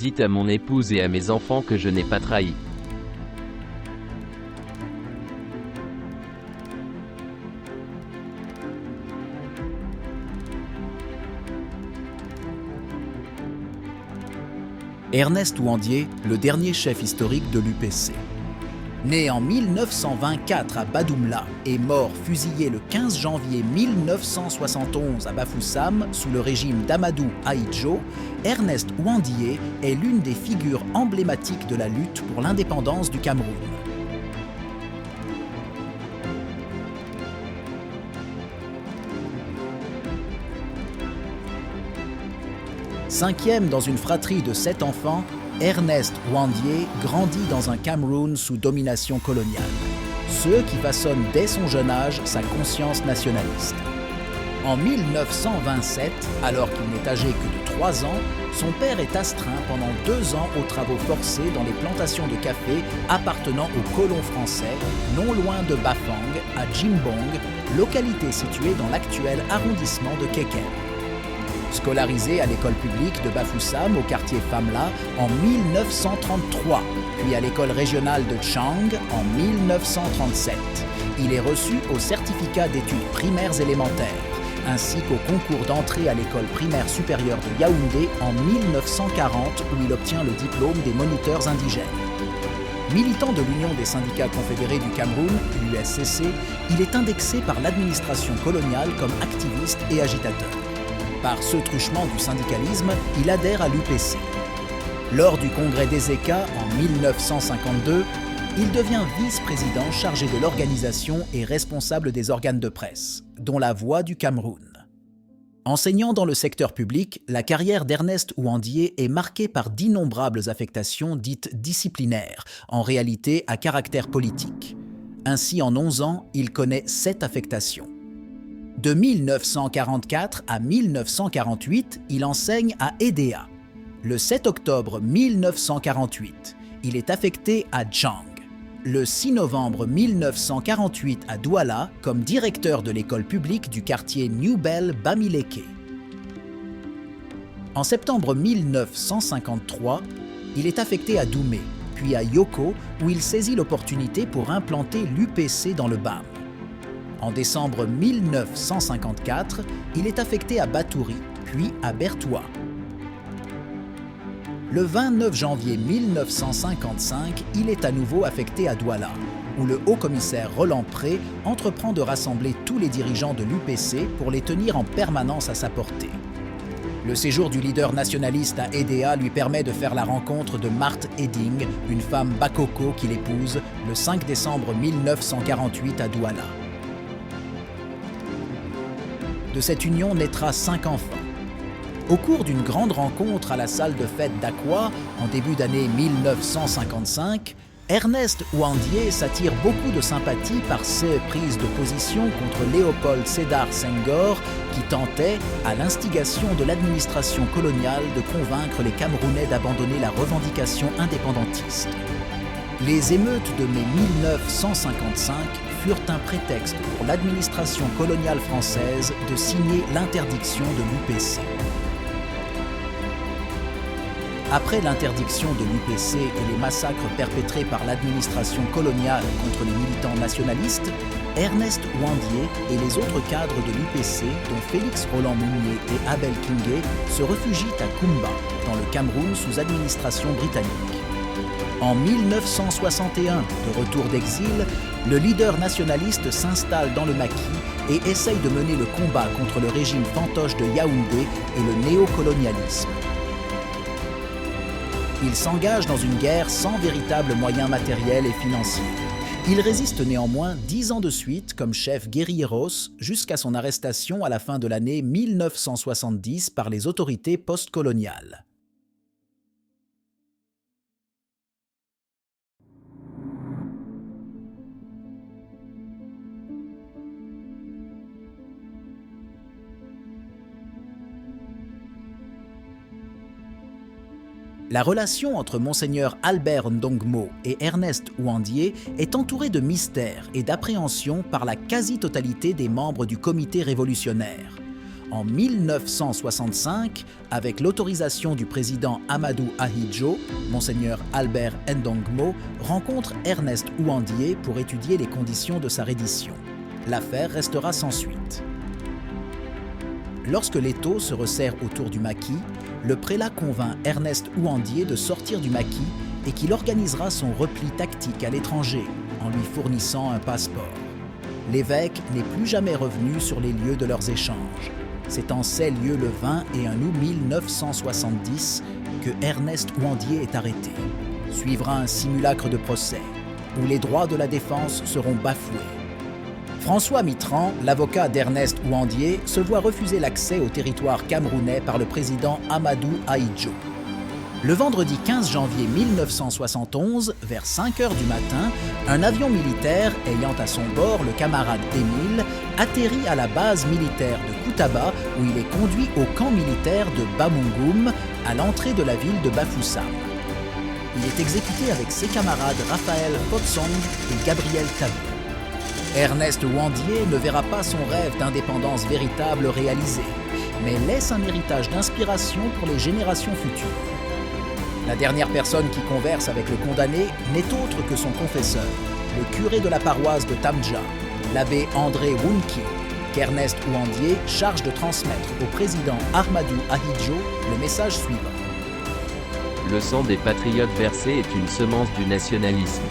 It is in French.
dites à mon épouse et à mes enfants que je n'ai pas trahi. Ernest Ouandié, le dernier chef historique de l'UPC. Né en 1924 à Badoumla et mort fusillé le 15 janvier 1971 à Bafoussam sous le régime d'Amadou Ahidjo, Ernest Ouandié est l'une des figures emblématiques de la lutte pour l'indépendance du Cameroun. Cinquième dans une fratrie de 7 enfants, Ernest Ouandié grandit dans un Cameroun sous domination coloniale, ce qui façonne dès son jeune âge sa conscience nationaliste. En 1927, alors qu'il n'est âgé que de 3 ans, son père est astreint pendant 2 ans aux travaux forcés dans les plantations de café appartenant aux colons français, non loin de Bafang, à Jimbong, localité située dans l'actuel arrondissement de Keken. Scolarisé à l'école publique de Bafoussam au quartier Famla en 1933, puis à l'école régionale de Tchang en 1937. Il est reçu au certificat d'études primaires élémentaires, ainsi qu'au concours d'entrée à l'école primaire supérieure de Yaoundé en 1940 où il obtient le diplôme des moniteurs indigènes. Militant de l'Union des syndicats confédérés du Cameroun, l'USCC, il est indexé par l'administration coloniale comme activiste et agitateur. Par ce truchement du syndicalisme, il adhère à l'UPC. Lors du congrès des ECA en 1952, il devient vice-président chargé de l'organisation et responsable des organes de presse, dont La Voix du Cameroun. Enseignant dans le secteur public, la carrière d'Ernest Ouandié est marquée par d'innombrables affectations dites disciplinaires, en réalité à caractère politique. Ainsi, en 11 ans, il connaît 7 affectations. De 1944 à 1948, il enseigne à EDA. Le 7 octobre 1948, il est affecté à Djang. Le 6 novembre 1948 à Douala comme directeur de l'école publique du quartier New Bell Bamileke. En septembre 1953, il est affecté à Doumé, puis à Yoko où il saisit l'opportunité pour implanter l'UPC dans le BAM. En décembre 1954, il est affecté à Batouri, puis à Bertoua. Le 29 janvier 1955, il est à nouveau affecté à Douala, où le haut-commissaire Roland Pré entreprend de rassembler tous les dirigeants de l'UPC pour les tenir en permanence à sa portée. Le séjour du leader nationaliste à EDA lui permet de faire la rencontre de Marthe Eding, une femme bakoko qu'il épouse, le 5 décembre 1948 à Douala. De cette union naîtra 5 enfants. Au cours d'une grande rencontre à la salle de fête d'Akwa, en début d'année 1955, Ernest Ouandié s'attire beaucoup de sympathie par ses prises de position contre Léopold Sédar Senghor, qui tentait, à l'instigation de l'administration coloniale, de convaincre les Camerounais d'abandonner la revendication indépendantiste. Les émeutes de mai 1955 furent un prétexte pour l'administration coloniale française de signer l'interdiction de l'UPC. Après l'interdiction de l'UPC et les massacres perpétrés par l'administration coloniale contre les militants nationalistes, Ernest Ouandié et les autres cadres de l'UPC, dont Félix Roland Munier et Abel Kingé, se réfugient à Kumba, dans le Cameroun sous administration britannique. En 1961, de retour d'exil, le leader nationaliste s'installe dans le maquis et essaye de mener le combat contre le régime fantoche de Yaoundé et le néocolonialisme. Il s'engage dans une guerre sans véritable moyens matériels et financiers. Il résiste néanmoins 10 ans de suite comme chef guérilleros jusqu'à son arrestation à la fin de l'année 1970 par les autorités postcoloniales. La relation entre Monseigneur Albert Ndongmo et Ernest Ouandié est entourée de mystères et d'appréhensions par la quasi-totalité des membres du comité révolutionnaire. En 1965, avec l'autorisation du président Amadou Ahidjo, Monseigneur Albert Ndongmo rencontre Ernest Ouandié pour étudier les conditions de sa reddition. L'affaire restera sans suite. Lorsque l'étau se resserre autour du maquis, le prélat convainc Ernest Ouandié de sortir du maquis et qu'il organisera son repli tactique à l'étranger en lui fournissant un passeport. L'évêque n'est plus jamais revenu sur les lieux de leurs échanges. C'est en ces lieux le 20 et 1 août 1970 que Ernest Ouandié est arrêté. Suivra un simulacre de procès, où les droits de la défense seront bafoués. François Mitterrand, l'avocat d'Ernest Ouandié, se voit refuser l'accès au territoire camerounais par le président Amadou Ahidjo. Le vendredi 15 janvier 1971, vers 5 heures du matin, un avion militaire ayant à son bord le camarade Émile atterrit à la base militaire de Koutaba où il est conduit au camp militaire de Bamungoum, à l'entrée de la ville de Bafoussam. Il est exécuté avec ses camarades Raphaël Potsong et Gabriel Tabou. Ernest Ouandié ne verra pas son rêve d'indépendance véritable réalisé, mais laisse un héritage d'inspiration pour les générations futures. La dernière personne qui converse avec le condamné n'est autre que son confesseur, le curé de la paroisse de Tamja, l'abbé André Wunki, qu'Ernest Ouandié charge de transmettre au président Ahmadou Ahidjo le message suivant. Le sang des patriotes versé est une semence du nationalisme.